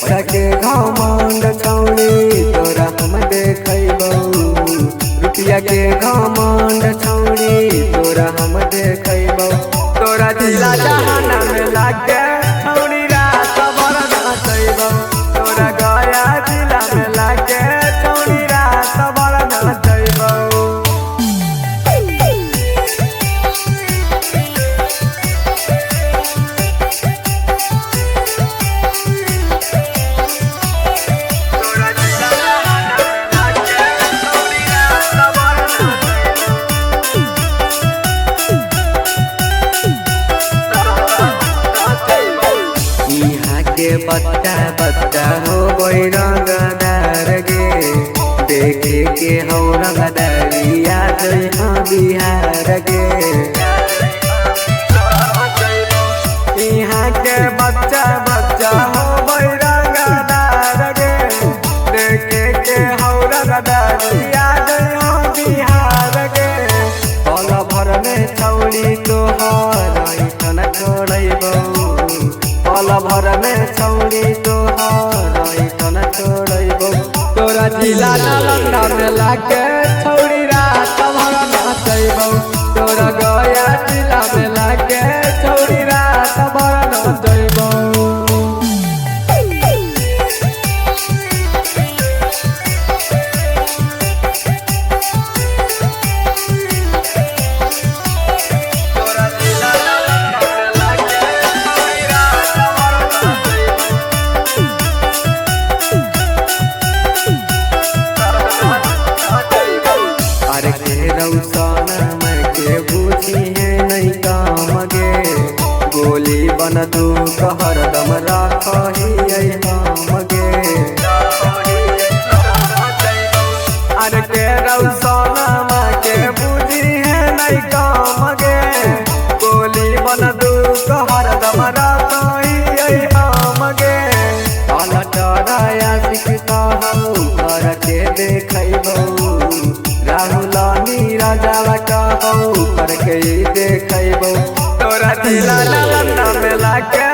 पैसा के घमंड छौड़ी तोरा हम देखैबौ। रुपया के घमंड छौड़ी तोरा हम देखैबौ। तोरा जिला जहाना में लागे छौड़ी रात भर नाचैबौ। तोरा गया जिला में लागे छौड़ी रात भर नाचैबौ। बच्चा बच्चा हो गई रंगदार गे। देखे के हो रंगदारिया हाँ बिहार गे। यहाँ के बच्चा बच्चा हो गई रंगदार गे। देखे के हो रंगदारिया हाँ बिहार गे। पल भर में छौड़ी तोहर ऐठन छोड़ैबौ। पल भर में छौड़ी तोहर ऐठन छोड़ैबौ। तोरा जिला नालंदा में लागे छौड़ी रात भर नाचैबौ। तोरा गया जिला में लागे छौड़ी रात भर नाचैबौ। गोली बन तू कहर दम राखही हम गे। अरे के रौसनमा के बुझी है नहीं काम गे। गोली बन तू कहर दम राखही हम गे। अलटराया सिखता हूँ कर के देखैबौ। राहुल नीरजा कहू करके देखैबौ। तोरा जिला नालंदा में लागे